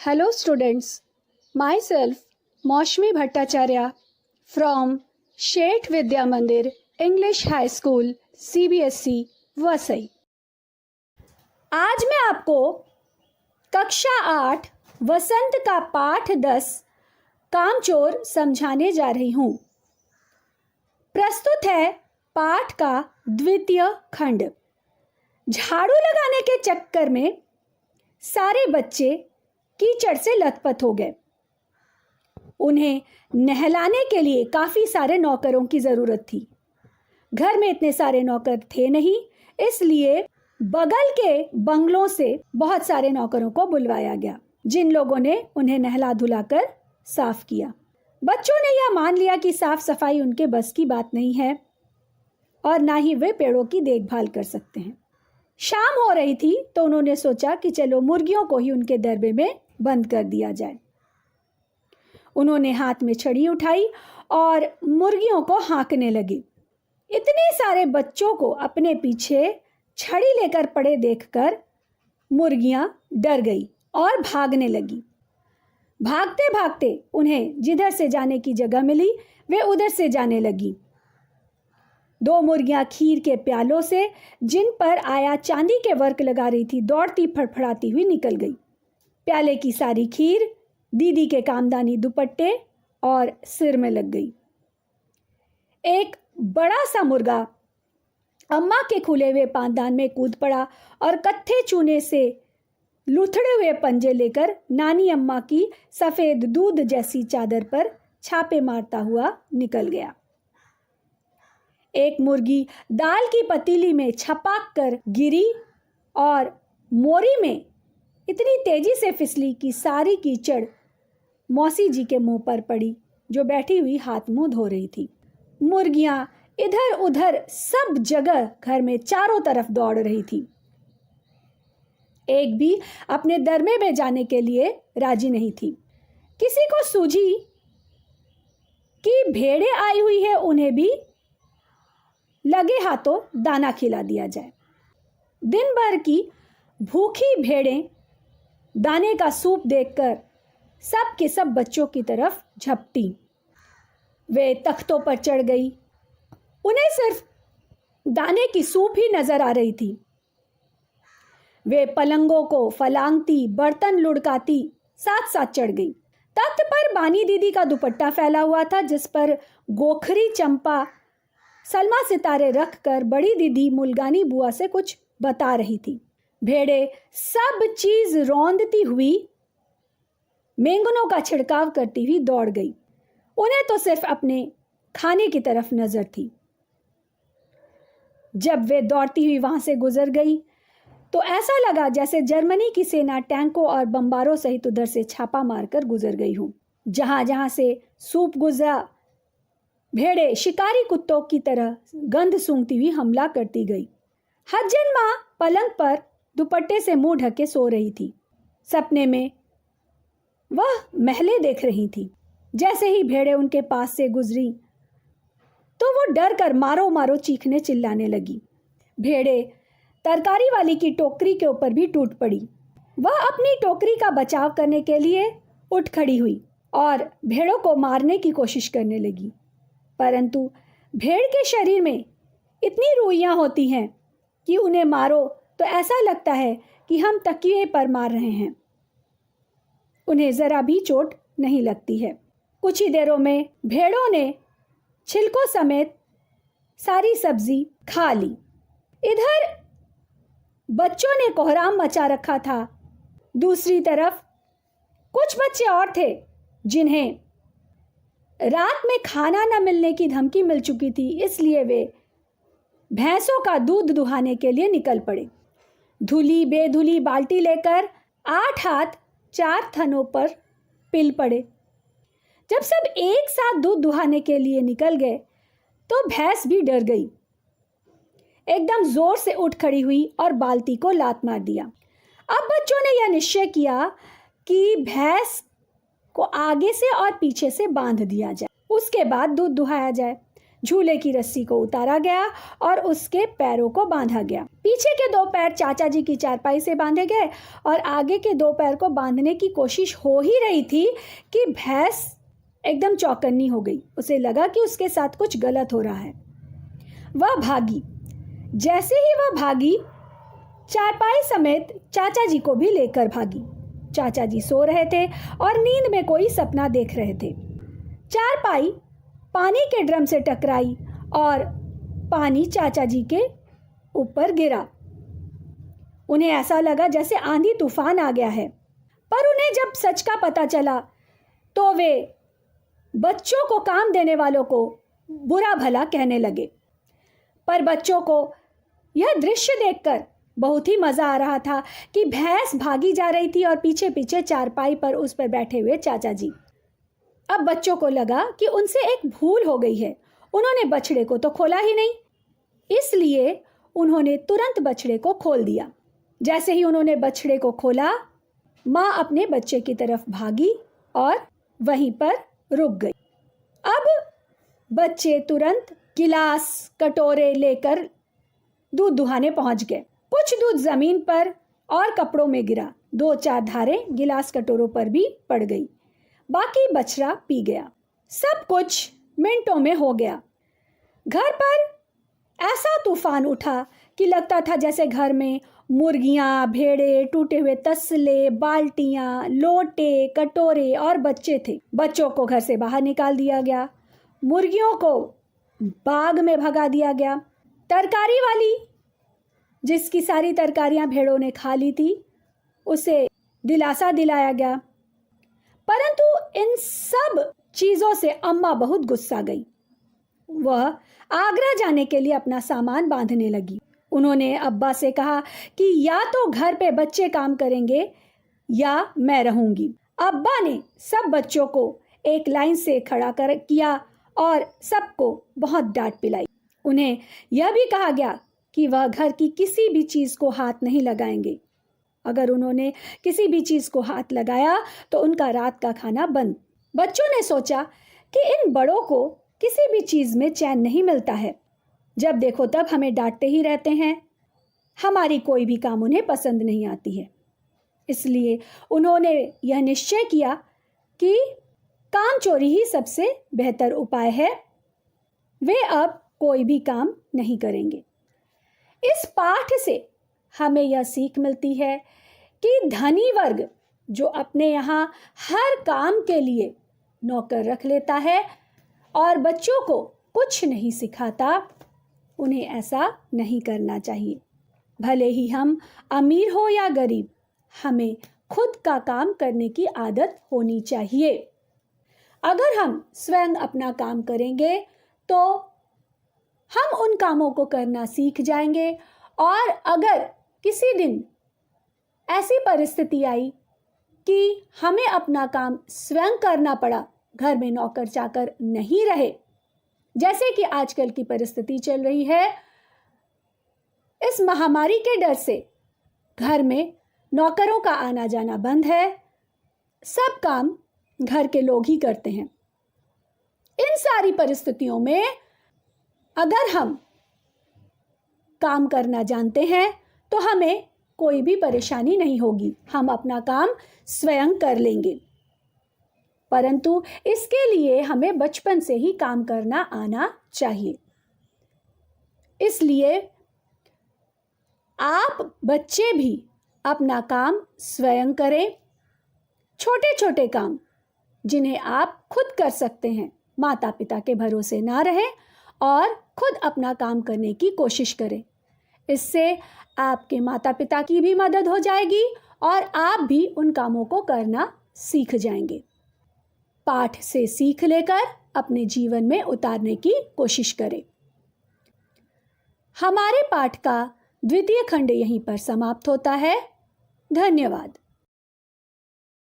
Hello students, myself Maushmi Bhattacharya from Sheth Vidya Mandir English High School CBSE Vasai. आज मैं आपको कक्षा 8 वसंत का पाठ 10 कामचोर समझाने जा रही हूँ। प्रस्तुत है पाठ का द्वितीय खंड। झाड़ू लगाने के चक्कर में सारे बच्चे कीचड़ से लथपथ हो गए। उन्हें नहलाने के लिए काफ़ी सारे नौकरों की ज़रूरत थी। घर में इतने सारे नौकर थे नहीं, इसलिए बगल के बंगलों से बहुत सारे नौकरों को बुलवाया गया, जिन लोगों ने उन्हें नहला धुलाकर साफ किया। बच्चों ने यह मान लिया कि साफ सफाई उनके बस की बात नहीं है और ना ही वे पेड़ों की देखभाल कर सकते हैं। शाम हो रही थी तो उन्होंने सोचा कि चलो मुर्गियों को ही उनके दरबे में बंद कर दिया जाए। उन्होंने हाथ में छड़ी उठाई और मुर्गियों को हाँकने लगे। इतने सारे बच्चों को अपने पीछे छड़ी लेकर पड़े देखकर मुर्गियां डर गई और भागने लगी। भागते भागते उन्हें जिधर से जाने की जगह मिली वे उधर से जाने लगी। 2 मुर्गियां खीर के प्यालों से, जिन पर आया चांदी के वर्क लगा रही थी, दौड़ती फड़फड़ाती हुई निकल गई। प्याले की सारी खीर दीदी के कामदानी दुपट्टे और सिर में लग गई। एक बड़ा सा मुर्गा अम्मा के खुले हुए पानदान में कूद पड़ा और कत्थे चूने से लुथड़े हुए पंजे लेकर नानी अम्मा की सफेद दूध जैसी चादर पर छापे मारता हुआ निकल गया। एक मुर्गी दाल की पतीली में छपाक कर गिरी और मोरी में इतनी तेजी से फिसली कि सारी कीचड़ मौसी जी के मुंह पर पड़ी, जो बैठी हुई हाथ मुंह धो रही थी। मुर्गियां इधर उधर सब जगह घर में चारों तरफ दौड़ रही थी। एक भी अपने दरबे में जाने के लिए राजी नहीं थी। किसी को सूझी कि भेड़ें आई हुई है, उन्हें भी लगे हाथों दाना खिला दिया जाए। दिन भर की भूखी भेड़ें दाने का सूप देखकर सब के सब बच्चों की तरफ झपटी। वे तख्तों पर चढ़ गई। उन्हें सिर्फ दाने की सूप ही नजर आ रही थी। वे पलंगों को फलांगती, बर्तन लुढ़काती साथ साथ चढ़ गई। तख्त पर बानी दीदी का दुपट्टा फैला हुआ था, जिस पर गोखरी, चंपा, सलमा सितारे रखकर बड़ी दीदी मुलगानी बुआ से कुछ बता रही थी। भेड़ें सब चीज रौंदती हुई मेंगनों का छिड़काव करती हुई दौड़ गई। उन्हें तो सिर्फ अपने खाने की तरफ नजर थी। जब वे दौड़ती हुई वहां से गुजर गई तो ऐसा लगा जैसे जर्मनी की सेना टैंकों और बम्बारों सहित उधर से छापा मारकर गुजर गई हो। जहां जहां से सूप गुजरा, भेड़ें शिकारी कुत्तों की तरह गंध सूंघती हुई हमला करती गई। हज्जन माँ पलंग पर दुपट्टे से मुंह ढके सो रही थी। सपने में वह महलें देख रही थी। जैसे ही भेड़ें उनके पास से गुजरी तो वो डर कर मारो मारो चीखने चिल्लाने लगी। भेड़ें तरकारी वाली की टोकरी के ऊपर भी टूट पड़ी। वह अपनी टोकरी का बचाव करने के लिए उठ खड़ी हुई और भेड़ों को मारने की कोशिश करने लगी, परंतु भेड़ के शरीर में इतनी रुइयां होती हैं कि उन्हें मारो तो ऐसा लगता है कि हम तकिए पर मार रहे हैं। उन्हें जरा भी चोट नहीं लगती है। कुछ ही देरों में भेड़ों ने छिलकों समेत सारी सब्जी खा ली। इधर बच्चों ने कोहराम मचा रखा था। दूसरी तरफ कुछ बच्चे और थे जिन्हें रात में खाना न मिलने की धमकी मिल चुकी थी, इसलिए वे भैंसों का दूध दुहाने के लिए निकल पड़े। धुली बेधुली बाल्टी लेकर 8 हाथ 4 थनों पर पिल पड़े। जब सब एक साथ दूध दुहाने के लिए निकल गए तो भैंस भी डर गई। एकदम जोर से उठ खड़ी हुई और बाल्टी को लात मार दिया। अब बच्चों ने यह निश्चय किया कि भैंस को आगे से और पीछे से बांध दिया जाए, उसके बाद दूध दुहाया जाए। झूले की रस्सी को उतारा गया और उसके पैरों को बांधा गया। पीछे के 2 पैर चाचा जी की चारपाई से बांधे गए और आगे के 2 पैर को बांधने की कोशिश हो ही रही थी कि भैंस एकदम चौकन्नी हो गई। उसे लगा कि उसके साथ कुछ गलत हो रहा है। वह भागी। जैसे ही वह भागी, चारपाई समेत चाचा जी को भी लेकर भागी। चाचा जी सो रहे थे और नींद में कोई सपना देख रहे थे। चारपाई पानी के ड्रम से टकराई और पानी चाचा जी के ऊपर गिरा। उन्हें ऐसा लगा जैसे आंधी तूफान आ गया है, पर उन्हें जब सच का पता चला तो वे बच्चों को काम देने वालों को बुरा भला कहने लगे। पर बच्चों को यह दृश्य देखकर बहुत ही मज़ा आ रहा था कि भैंस भागी जा रही थी और पीछे पीछे चारपाई पर उस पर बैठे हुए चाचा जी। अब बच्चों को लगा कि उनसे एक भूल हो गई है। उन्होंने बछड़े को तो खोला ही नहीं, इसलिए उन्होंने तुरंत बछड़े को खोल दिया। जैसे ही उन्होंने बछड़े को खोला, माँ अपने बच्चे की तरफ भागी और वहीं पर रुक गई। अब बच्चे तुरंत गिलास कटोरे लेकर दूध दुहाने पहुंच गए। कुछ दूध जमीन पर और कपड़ों में गिरा। 2-4 धारें गिलास कटोरों पर भी पड़ गई। बाकी बछड़ा पी गया। सब कुछ मिनटों में हो गया। घर पर ऐसा तूफान उठा कि लगता था जैसे घर में मुर्गियां, भेड़े, टूटे हुए तसले, बाल्टियां, लोटे, कटोरे और बच्चे थे। बच्चों को घर से बाहर निकाल दिया गया। मुर्गियों को बाग में भगा दिया गया। तरकारी वाली, जिसकी सारी तरकारियां भेड़ों ने खा ली थी, उसे दिलासा दिलाया गया। परंतु इन सब चीज़ों से अम्मा बहुत गुस्सा गई। वह आगरा जाने के लिए अपना सामान बांधने लगी। उन्होंने अब्बा से कहा कि या तो घर पे बच्चे काम करेंगे या मैं रहूंगी। अब्बा ने सब बच्चों को एक लाइन से खड़ा कर किया और सबको बहुत डांट पिलाई। उन्हें यह भी कहा गया कि वह घर की किसी भी चीज़ को हाथ नहीं लगाएंगे। अगर उन्होंने किसी भी चीज़ को हाथ लगाया तो उनका रात का खाना बंद। बच्चों ने सोचा कि इन बड़ों को किसी भी चीज़ में चैन नहीं मिलता है। जब देखो तब हमें डांटते ही रहते हैं। हमारी कोई भी काम उन्हें पसंद नहीं आती है। इसलिए उन्होंने यह निश्चय किया कि काम चोरी ही सबसे बेहतर उपाय है। वे अब कोई भी काम नहीं करेंगे। इस पाठ से हमें यह सीख मिलती है कि धनी वर्ग जो अपने यहाँ हर काम के लिए नौकर रख लेता है और बच्चों को कुछ नहीं सिखाता, उन्हें ऐसा नहीं करना चाहिए। भले ही हम अमीर हो या गरीब, हमें खुद का काम करने की आदत होनी चाहिए। अगर हम स्वयं अपना काम करेंगे तो हम उन कामों को करना सीख जाएंगे। और अगर किसी दिन ऐसी परिस्थिति आई कि हमें अपना काम स्वयं करना पड़ा, घर में नौकर चाकर नहीं रहे, जैसे कि आजकल की परिस्थिति चल रही है, इस महामारी के डर से घर में नौकरों का आना जाना बंद है। सब काम घर के लोग ही करते हैं। इन सारी परिस्थितियों में अगर हम काम करना जानते हैं तो हमें कोई भी परेशानी नहीं होगी। हम अपना काम स्वयं कर लेंगे। परंतु इसके लिए हमें बचपन से ही काम करना आना चाहिए। इसलिए आप बच्चे भी अपना काम स्वयं करें। छोटे छोटे काम जिन्हें आप खुद कर सकते हैं, माता पिता के भरोसे ना रहें और खुद अपना काम करने की कोशिश करें। इससे आपके माता पिता की भी मदद हो जाएगी और आप भी उन कामों को करना सीख जाएंगे। पाठ से सीख लेकर अपने जीवन में उतारने की कोशिश करें। हमारे पाठ का 2य खंड यहीं पर समाप्त होता है। धन्यवाद।